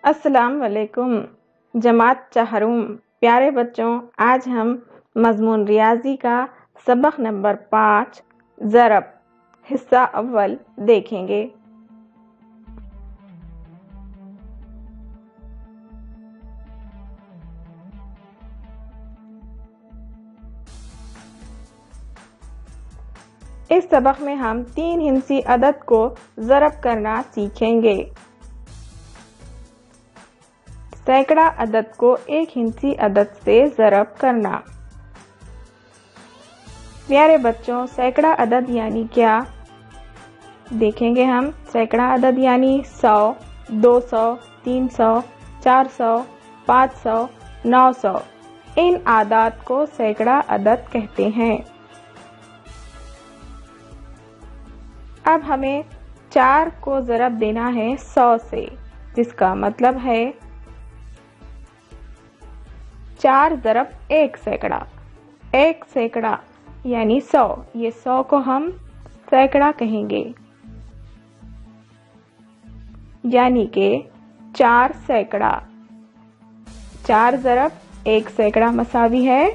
अस्सलाम वालेकुम जमात चाहरुम। प्यारे बच्चों, आज हम मज़मून रियाजी का सबक नंबर 5 ज़रब हिस्सा अव्वल देखेंगे। इस सबक में हम 3 हिंसी अदद को ज़रब करना सीखेंगे। सैकड़ा अदद को एक हिंसी अदद से ज़रब करना। प्यारे बच्चों, सैकड़ा अदद यानी क्या देखेंगे हम। सैकड़ा अदद यानी 100, 200, 300, 400, 500, 900। इन आदाद को सैकड़ा अदद कहते हैं। अब हमें 4 को ज़रब देना है 100 से, जिसका मतलब है 4 ज़रब 1 सैकड़ा। 1 सैकड़ा यानी 100। ये 100 को हम सैकड़ा कहेंगे, यानी कि 4 सैकड़ा। 4 ज़रब 1 सैकड़ा मसावी है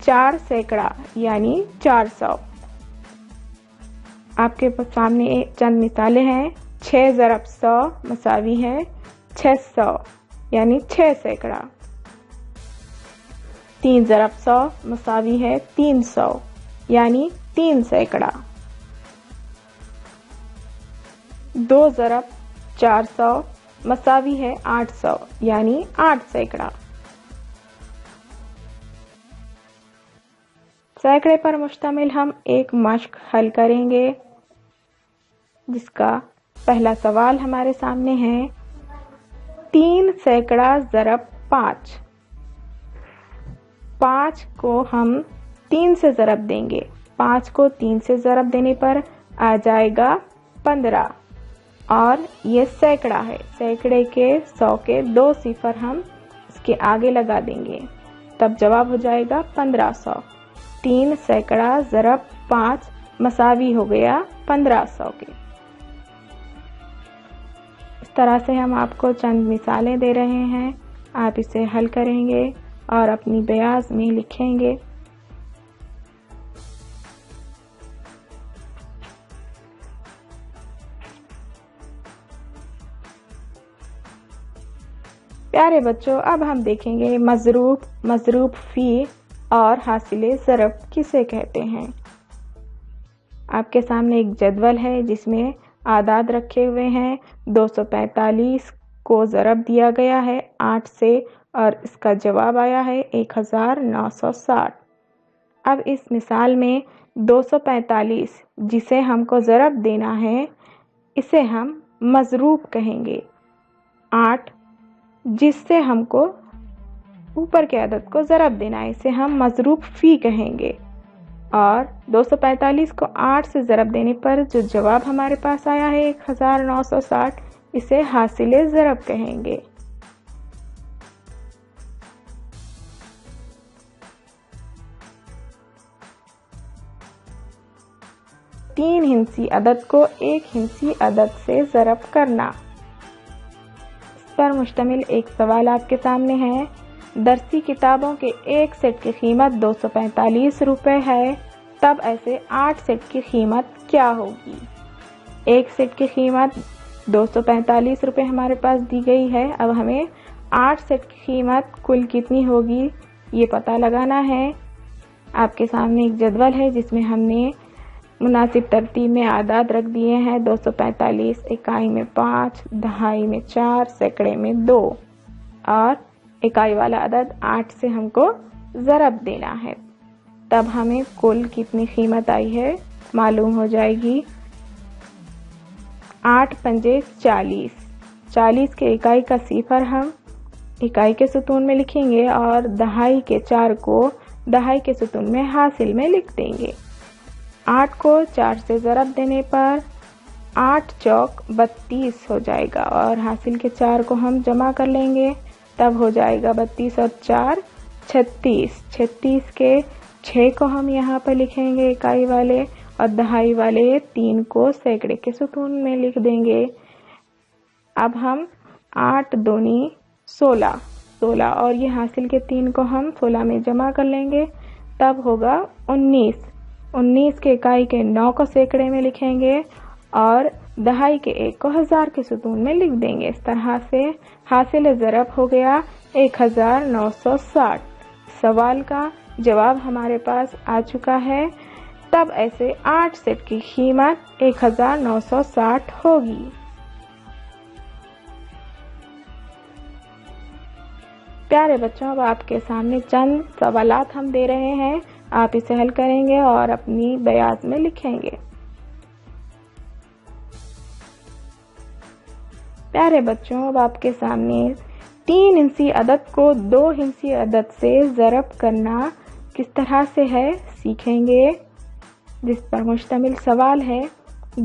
4 सैकड़ा यानी 400। आपके सामने चंद मिसालें हैं। 6 ज़रब 100 मसावी है 600 यानी 6 सैकड़ा। 3 ज़रब 100 मसावी है 300 यानी 3 सैकड़ा। 2 ज़रब 400 मसावी है 800 यानी 8 सैकड़ा। सैकड़े पर मुश्तमिल हम एक मश्क हल करेंगे, जिसका पहला सवाल हमारे सामने है। 3 सैकड़ा ज़रब 5। 5 को हम 3 से ज़रब देंगे। 5 को 3 से ज़रब देने पर आ जाएगा 15, और ये सैकड़ा है। सैकड़े के 100 के 2 सिफर हम इसके आगे लगा देंगे, तब जवाब हो जाएगा 1500। 3 सैकड़ा ज़रब 5 मसावी हो गया 1500 के। इस तरह से हम आपको चंद मिसालें दे रहे हैं। आप इसे हल करेंगे और अपनी बयाज में लिखेंगे। प्यारे बच्चों, अब हम देखेंगे मज़रूब फी और हासिले ज़रब किसे कहते हैं। आपके सामने एक जदवल है जिसमें आदाद रखे हुए हैं। 245 को ज़रब दिया गया है 8 से, और इसका जवाब आया है 1960। अब इस मिसाल में 245 जिसे हमको ज़रब देना है, इसे हम मज़रूब कहेंगे। 8 जिससे हमको ऊपर के अदद को ज़रब देना है, इसे हम मज़रूब फ़ी कहेंगे। और 245 को 8 से ज़रब देने पर जो जवाब हमारे पास आया है 1960, इसे हासिले ज़रब कहेंगे। तीन हिंसी अदद को एक हिंसी अदद से ज़रब करना। इस पर मुश्तमिल एक सवाल आपके सामने है। दरसी किताबों के एक सेट की कीमत 245 रुपये है, तब ऐसे 8 सेट की कीमत क्या होगी। एक सेट की कीमत 245 रुपये हमारे पास दी गई है। अब हमें 8 सेट की कीमत कुल कितनी होगी ये पता लगाना है। आपके सामने एक जदवल है जिसमें हमने मुनासिब तरतीब में आदाद रख दिए हैं। 245 इकाई में 5, दहाई में 4, सैकड़े में 2, और इकाई वाला अदद 8 से हमको ज़रब देना है। तब हमें कुल कितनी कीमत आई है मालूम हो जाएगी। 8 पंजे 40। 40 के इकाई का सिफर हम इकाई के सुतून में लिखेंगे, और दहाई के 4 को दहाई के सुतून में हासिल में लिख देंगे। 8 को 4 से ज़रब देने पर 8 चौक 32 हो जाएगा, और हासिल के 4 को हम जमा कर लेंगे, तब हो जाएगा 32 और 4 36। 36 के 6 को हम यहाँ पर लिखेंगे इकाई वाले, और दहाई वाले 3 को सैकड़े के सुतून में लिख देंगे। अब हम 8 दूनी 16, 16 और ये हासिल के 3 को हम 16 में जमा कर लेंगे, तब होगा 19। 19 के इकाई के 9 को सैकड़े में लिखेंगे और दहाई के 1 को हजार के सुतून में लिख देंगे। इस तरह से हासिल ज़रब हो गया 1960। सवाल का जवाब हमारे पास आ चुका है। तब ऐसे 8 सेट की कीमत 1960 होगी। प्यारे बच्चों, अब आपके सामने चंद सवालात हम दे रहे हैं, आप इसे हल करेंगे और अपनी बयाज में लिखेंगे। प्यारे बच्चों, अब आपके सामने 3 हिंसी अदद को 2 हिंसी अदद से ज़रब करना किस तरह से है सीखेंगे, जिस पर मुश्तमिल सवाल है।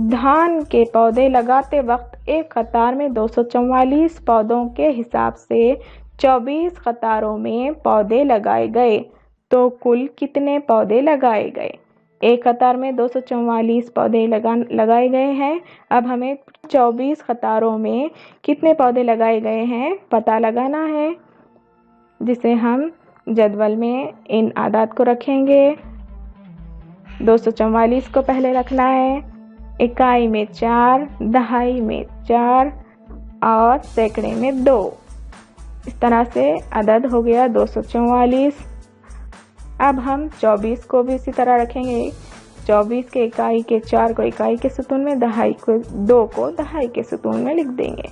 धान के पौधे लगाते वक्त एक कतार में 244 पौधों के हिसाब से 24 कतारों में पौधे लगाए गए, तो कुल कितने पौधे लगाए गए? एक कतार में 244 पौधे लगाए गए हैं। अब हमें 24 कतारों में कितने पौधे लगाए गए हैं पता लगाना है, जिसे हम जदवल में इन आदाद को रखेंगे। 244 को पहले रखना है, इकाई में 4, दहाई में 4 और सैकड़े में 2। इस तरह से अदद हो गया 244। अब हम 24 को भी इसी तरह रखेंगे। 24 के इकाई के 4 को इकाई के सुतून में, दहाई को 2 को दहाई के सुतून में लिख देंगे।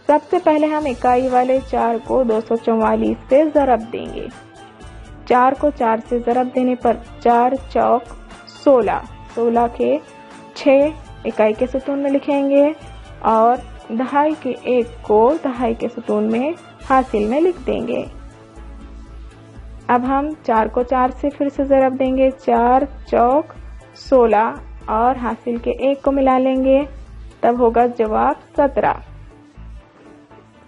सबसे पहले हम इकाई वाले 4 को 244 से ज़रब देंगे। 4 को 4 से ज़रब देने पर 4 चौक 16, 16 के 6 इकाई के सुतून में लिखेंगे और दहाई के 1 को दहाई के सुतून में हासिल में लिख देंगे। अब हम 4 को 4 से फिर से ज़रब देंगे। 4 चौक 16 और हासिल के 1 को मिला लेंगे, तब होगा जवाब 17।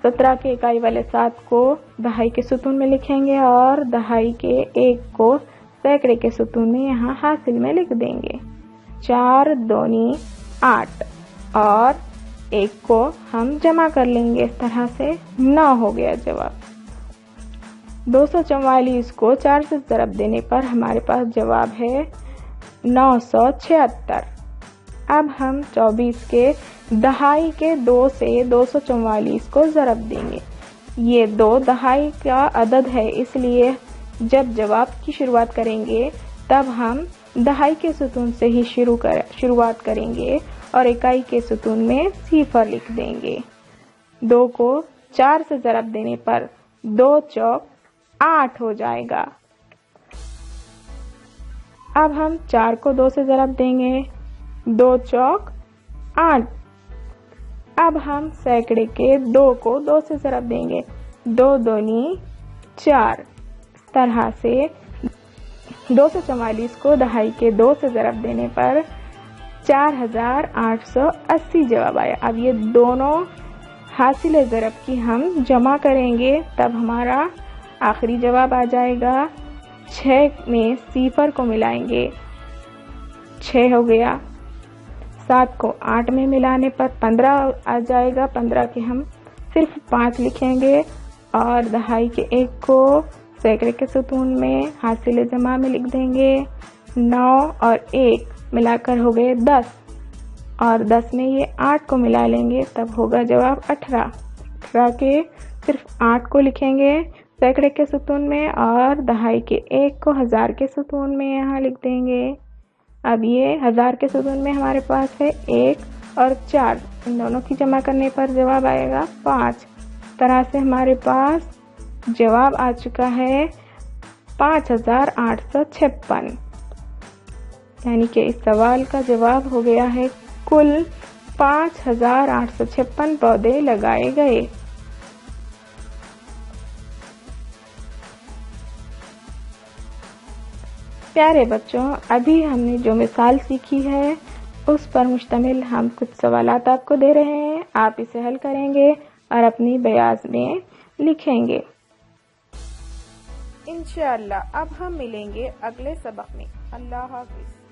17 के इकाई वाले 7 को दहाई के सुतून में लिखेंगे और दहाई के 1 को सैकड़े के सुतून में यहाँ हासिल में लिख देंगे। 4 दूनी 8 और 1 को हम जमा कर लेंगे। इस तरह से 9 हो गया जवाब। 244 को 4 से ज़रब देने पर हमारे पास जवाब है 976। अब हम 24 के दहाई के 2 से 244 को ज़रब देंगे। ये 2 दहाई का अदद है, इसलिए जब जवाब की शुरुआत करेंगे तब हम दहाई के सुतून से ही शुरुआत करेंगे और इकाई के सुतून में 0 लिख देंगे। 2 को 4 से ज़रब देने पर 2 चौक 8 हो जाएगा। अब हम 4 को 2 से ज़रब देंगे, 2 चौक 8। अब हम सैकड़े के 2 को 2 से ज़रब देंगे, 2 दूनी 4। इस तरह से 244 को दहाई के 2 से ज़रब देने पर 4880 जवाब आया। अब ये दोनों हासिल ज़रब की हम जमा करेंगे, तब हमारा आखिरी जवाब आ जाएगा। 6 में 0 को मिलाएंगे, 6 हो गया। 7 को 8 में मिलाने पर 15 आ जाएगा। 15 के हम सिर्फ 5 लिखेंगे और दहाई के 1 को सैकड़े के सुतून में हासिल जमा में लिख देंगे। 9 और 1 मिलाकर हो गए 10 और 10 में ये 8 को मिला लेंगे, तब होगा जवाब 18। 18 के सिर्फ 8 को लिखेंगे सैकड़े के सुतून में और दहाई के 1 को हजार के सुतून में यहाँ लिख देंगे। अब ये हजार के सुतून में हमारे पास है 1 और 4, इन दोनों की जमा करने पर जवाब आएगा 5। तरह से हमारे पास जवाब आ चुका है 5856, यानी कि इस सवाल का जवाब हो गया है कुल 5856 पौधे लगाए गए। प्यारे बच्चों, अभी हमने जो मिसाल सीखी है उस पर मुश्तमिल हम कुछ सवालात आपको दे रहे हैं, आप इसे हल करेंगे और अपनी बयाज में लिखेंगे। इंशाअल्लाह अब हम मिलेंगे अगले सबक में। अल्लाह हाफ़िज़।